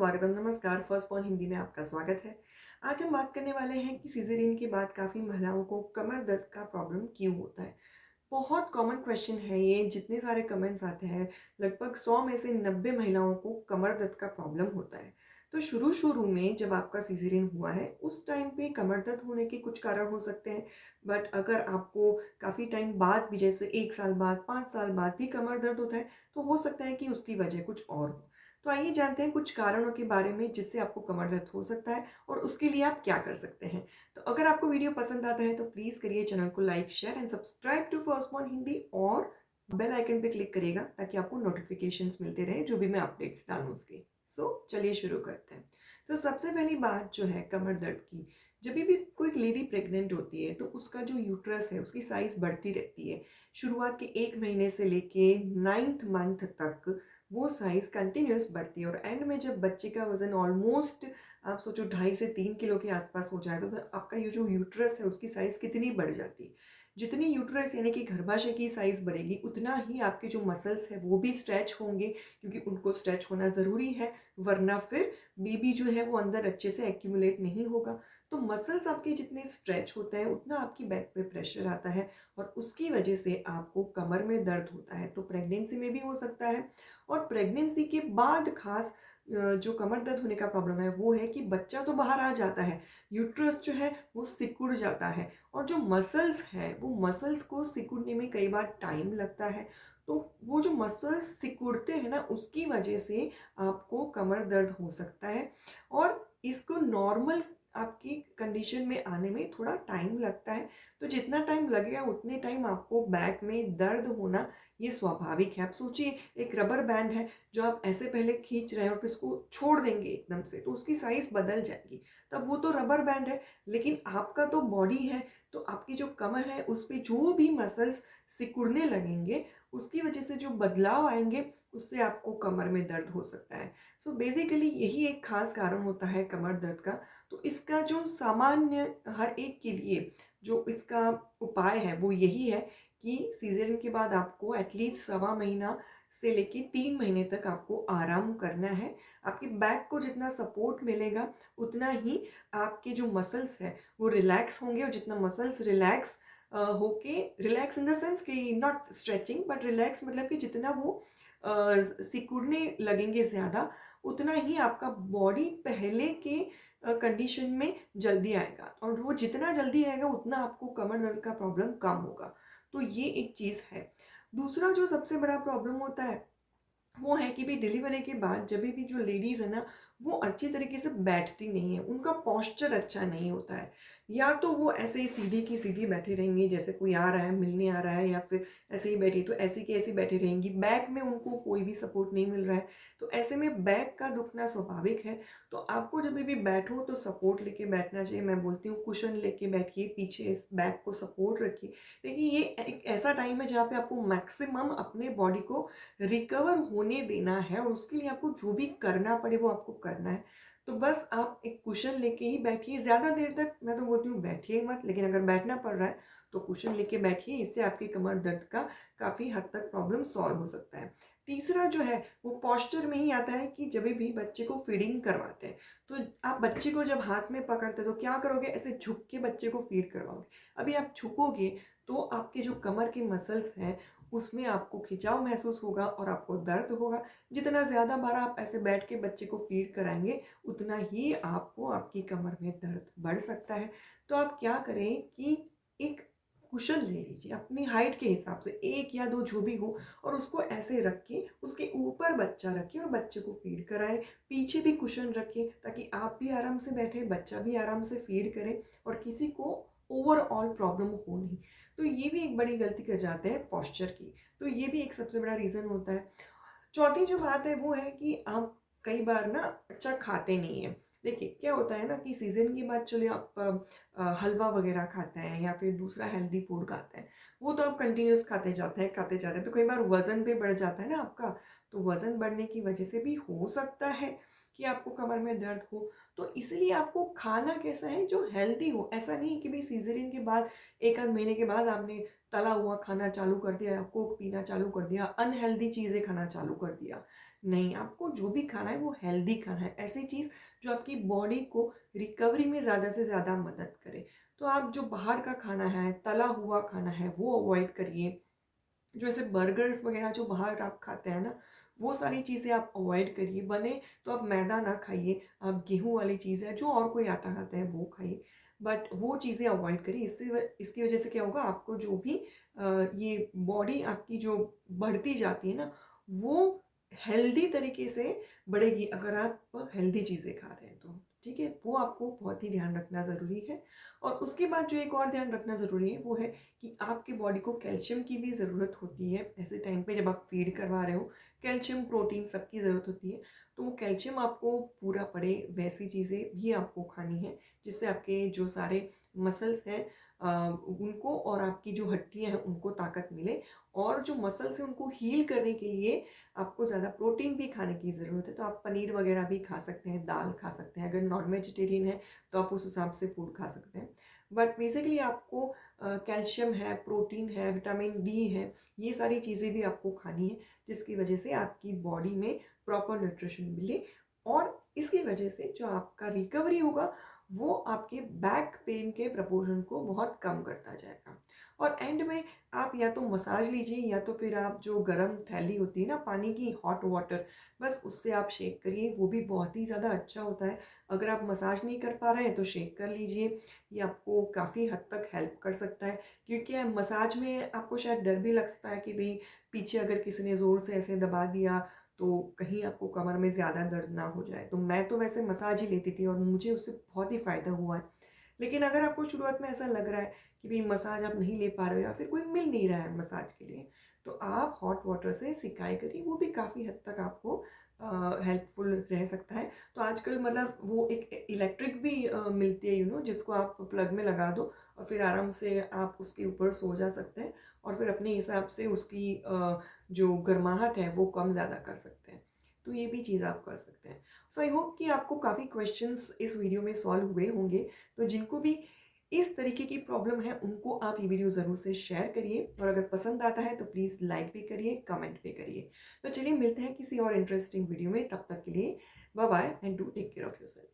स्वागतम, नमस्कार। First point Hindi में आपका स्वागत है। आज हम बात करने वाले हैं कि सिज़ेरियन के बाद काफ़ी महिलाओं को कमर दर्द का प्रॉब्लम क्यों होता है। बहुत कॉमन क्वेश्चन है ये, जितने सारे कमेंट्स आते हैं, लगभग 100 में से 90 महिलाओं को कमर दर्द का प्रॉब्लम होता है। तो शुरू-शुरू में जब आपका सिज़ेरियन हुआ है, उस टाइम पे कमर दर्द होने के कुछ कारण हो सकते हैं। बट अगर आपको काफ़ी टाइम बाद भी, जैसे 1 साल बाद, 5 साल बाद भी कमर दर्द होता है, तो हो सकता है कि उसकी वजह कुछ और हो। तो आइए जानते हैं कुछ कारणों के बारे में जिससे आपको कमर दर्द हो सकता है और उसके लिए आप क्या कर सकते हैं। तो अगर आपको वीडियो पसंद आता है तो प्लीज़ करिए चैनल को like, share and subscribe to first one Hindi और बेल आइकन पे क्लिक करिएगा ताकि आपको नोटिफिकेशंस मिलते रहे जो भी मैं अपडेट्स डालूँ उसके। सो चलिए शुरू करते हैं। तो सबसे पहली बात जो है कमर दर्द की, जब भी कोई लेडी प्रेग्नेंट होती है तो उसका जो यूट्रस है उसकी साइज़ बढ़ती रहती है। शुरुआत के 1 महीने से लेके 9th मंथ तक वो साइज़ कंटिन्यूअस बढ़ती है और एंड में जब बच्चे का वज़न ऑलमोस्ट आप सोचो 2.5 से 3 किलो के आसपास हो जाए तो आपका ये जो यूट्रस है उसकी साइज़ कितनी बढ़ जाती है। जितनी यूट्रस यानी कि गर्भाशय की साइज़ बढ़ेगी उतना ही आपके जो मसल्स हैं वो भी स्ट्रेच होंगे, क्योंकि उनको स्ट्रेच होना ज़रूरी है, वरना फिर बेबी जो है वो अंदर अच्छे से एक्यूमुलेट नहीं होगा। तो मसल्स आपके जितने स्ट्रेच होते हैं उतना आपकी बैक पे प्रेशर आता है और उसकी वजह से आपको कमर में दर्द होता है। तो प्रेगनेंसी में भी हो सकता है और प्रेगनेंसी के बाद खास जो कमर दर्द होने का प्रॉब्लम है वो है कि बच्चा तो बाहर आ जाता है, यूट्रस जो है वो सिकुड़ जाता है और जो मसल्स हैं वो मसल्स को सिकुड़ने में कई बार टाइम लगता है। तो वो जो मसल्स सिकुड़ते हैं ना उसकी वजह से आपको कमर दर्द हो सकता है और इसको नॉर्मल आपकी कंडीशन में आने में थोड़ा टाइम लगता है। तो जितना टाइम लगेगा उतने टाइम आपको बैक में दर्द होना ये स्वाभाविक है। आप सोचिए, एक रबर बैंड है जो आप ऐसे पहले खींच रहे हैं और फिर उसको छोड़ देंगे एकदम से तो उसकी साइज़ बदल जाएगी। तब वो तो रबर बैंड है, लेकिन आपका तो बॉडी है, तो आपकी जो कमर है उस पे जो भी मसल्स सिकुड़ने लगेंगे उसकी वजह से जो बदलाव आएँगे उससे आपको कमर में दर्द हो सकता है। सो बेसिकली यही एक ख़ास कारण होता है कमर दर्द का। तो इसका जो सामान्य हर एक के लिए जो इसका उपाय है वो यही है कि सीज़ेरियन के बाद आपको एटलीस्ट सवा महीना से लेके 3 महीने तक आपको आराम करना है। आपके बैक को जितना सपोर्ट मिलेगा उतना ही आपके जो मसल्स हैं वो रिलैक्स होंगे और जितना मसल्स रिलैक्स होके, रिलैक्स इन द सेंस कि नॉट स्ट्रेचिंग बट रिलैक्स मतलब कि जितना वो सिकुड़ने लगेंगे ज़्यादा, उतना ही आपका बॉडी पहले के कंडीशन में जल्दी आएगा और वो जितना जल्दी आएगा उतना आपको कमर दर्द का प्रॉब्लम कम होगा। तो ये एक चीज़ है। दूसरा जो सबसे बड़ा प्रॉब्लम होता है वो है कि भई डिलीवरी के बाद जभी भी जो लेडीज़ है ना, वो अच्छी तरीके से बैठती नहीं है, उनका पोस्चर अच्छा नहीं होता है। या तो वो ऐसे ही सीधी की सीधी बैठी रहेंगी जैसे कोई आ रहा है, मिलने आ रहा है या फिर ऐसे ही बैठी तो ऐसी की ऐसी बैठी रहेंगी। बैक में उनको कोई भी सपोर्ट नहीं मिल रहा है, तो ऐसे में बैक का दुखना स्वाभाविक है। तो आपको जभी भी बैठो तो सपोर्ट लेके बैठना चाहिए। मैं बोलती हूँ कुशन लेके बैठिए, पीछे इस बैक को सपोर्ट रखिए। देखिए ये एक ऐसा टाइम है जहाँ पे आपको मैक्सिमम अपने बॉडी को रिकवर होने देना है और उसके लिए आपको जो भी करना पड़े वो आपको करना है। तो बस आप एक कुशन लेके ही बैठिए, ज़्यादा देर तक मैं तो बोलती हूँ बैठिए मत, लेकिन अगर बैठना पड़ रहा है तो कुशन लेके बैठिए, इससे आपकी कमर दर्द का काफ़ी हद तक प्रॉब्लम सॉल्व हो सकता है। तीसरा जो है वो पोस्चर में ही आता है कि जब भी बच्चे को फीडिंग करवाते हैं, तो आप बच्चे को जब हाथ में पकड़ते हैं तो क्या करोगे, ऐसे झुक के बच्चे को फीड करवाओगे। अभी आप झुकोगे तो आपके जो कमर के मसल्स हैं उसमें आपको खिंचाव महसूस होगा और आपको दर्द होगा। जितना ज़्यादा बार आप ऐसे बैठ के बच्चे को फीड कराएँगे, उतना ही आपको आपकी कमर में दर्द बढ़ सकता है। तो आप क्या करें कि एक कुशन ले लीजिए अपनी हाइट के हिसाब से, 1 या 2 जो भी हो, और उसको ऐसे रख के उसके ऊपर बच्चा रखिए और बच्चे को फीड कराएँ। पीछे भी कुशन रखिए ताकि आप भी आराम से बैठें, बच्चा भी आराम से फीड करे और किसी को ओवरऑल प्रॉब्लम हो नहीं। तो ये भी एक बड़ी गलती कर जाते हैं पोस्चर की। तो ये भी एक सबसे बड़ा रीज़न होता है। चौथी जो बात है वो है कि आप कई बार ना अच्छा खाते नहीं हैं। देखिए क्या होता है ना कि सीज़न के बाद चलिए आप हलवा वग़ैरह खाते हैं या फिर दूसरा हेल्दी फूड खाते हैं। वो तो आप कंटिन्यूअस खाते जाते हैं तो कई बार वज़न भी बढ़ जाता है ना आपका। तो वज़न बढ़ने की वज़ह से भी हो सकता है कि आपको कमर में दर्द हो। तो इसलिए आपको खाना कैसा है जो हेल्दी हो। ऐसा नहीं कि भई सीज़ेरियन के बाद 1 आध महीने के बाद आपने तला हुआ खाना चालू कर दिया, कोक पीना चालू कर दिया, अनहेल्दी चीज़ें खाना चालू कर दिया। नहीं, आपको जो भी खाना है वो हेल्दी खाना है, ऐसी चीज़ जो आपकी बॉडी को रिकवरी में ज़्यादा से ज़्यादा मदद करे। तो आप जो बाहर का खाना है, तला हुआ खाना है, वो अवॉइड करिए। जो ऐसे बर्गर्स वगैरह जो बाहर आप खाते हैं ना, वो सारी चीज़ें आप अवॉइड करिए। बने तो आप मैदा ना खाइए, आप गेहूँ वाली चीज़ है, जो और कोई आटा खाता है वो खाइए। बट वो चीज़ें अवॉइड करिए, इसकी वजह से क्या होगा, आपको जो भी ये बॉडी आपकी जो बढ़ती जाती है ना, वो हेल्दी तरीके से बढ़ेगी अगर आप हेल्दी चीज़ें खा रहे हैं तो, ठीक है? वो आपको बहुत ही ध्यान रखना ज़रूरी है। और उसके बाद जो एक और ध्यान रखना ज़रूरी है, वो है कि आपकी बॉडी को कैल्शियम की भी ज़रूरत होती है ऐसे टाइम पे जब आप फीड करवा रहे हो। कैल्शियम, प्रोटीन सबकी ज़रूरत होती है। तो वो कैल्शियम आपको पूरा पड़े वैसी चीज़ें भी आपको खानी है, जिससे आपके जो सारे मसल्स हैं उनको और आपकी जो हड्डियाँ हैं उनको ताकत मिले। और जो मसल्स हैं उनको हील करने के लिए आपको ज़्यादा प्रोटीन भी खाने की ज़रूरत है। तो आप पनीर वगैरह भी खा सकते हैं, दाल खा सकते हैं। अगर नॉन वेजिटेरियन है तो आप उस हिसाब से फूड खा सकते हैं। बट बेसिकली आपको कैल्शियम है, प्रोटीन है, विटामिन डी है, ये सारी चीज़ें भी आपको खानी है, जिसकी वजह से आपकी बॉडी में प्रॉपर न्यूट्रिशन मिले। और इसकी वजह से जो आपका रिकवरी होगा, वो आपके बैक पेन के प्रपोर्शन को बहुत कम करता जाएगा। और एंड में आप या तो मसाज लीजिए, या तो फिर आप जो गर्म थैली होती है ना पानी की, हॉट वाटर, बस उससे आप शेक करिए, वो भी बहुत ही ज़्यादा अच्छा होता है। अगर आप मसाज नहीं कर पा रहे हैं तो शेक कर लीजिए, ये आपको काफ़ी हद तक हेल्प कर सकता है। क्योंकि मसाज में आपको शायद डर भी लग सकता है कि भई पीछे अगर किसी ने ज़ोर से ऐसे दबा दिया तो कहीं आपको कमर में ज़्यादा दर्द ना हो जाए। तो मैं तो वैसे मसाज ही लेती थी और मुझे उससे बहुत ही फ़ायदा हुआ है। लेकिन अगर आपको शुरुआत में ऐसा लग रहा है कि भई मसाज आप नहीं ले पा रहे हो या फिर कोई मिल नहीं रहा है मसाज के लिए, तो आप हॉट वाटर से सिकाई करिए, वो भी काफ़ी हद तक आपको हेल्पफुल रह सकता है। तो आजकल मतलब वो एक इलेक्ट्रिक भी मिलती है, जिसको आप प्लग में लगा दो और फिर आराम से आप उसके ऊपर सो जा सकते हैं और फिर अपने हिसाब से उसकी जो गर्माहट है वो कम ज़्यादा कर सकते हैं। तो ये भी चीज़ आप कर सकते हैं। सो आई होप कि आपको काफ़ी क्वेश्चंस इस वीडियो में सॉल्व हुए होंगे। तो जिनको भी इस तरीके की प्रॉब्लम है उनको आप ये वीडियो ज़रूर से शेयर करिए, और अगर पसंद आता है तो प्लीज़ लाइक भी करिए, कमेंट भी करिए। तो चलिए मिलते हैं किसी और इंटरेस्टिंग वीडियो में, तब तक के लिए bye bye and do take care of yourself.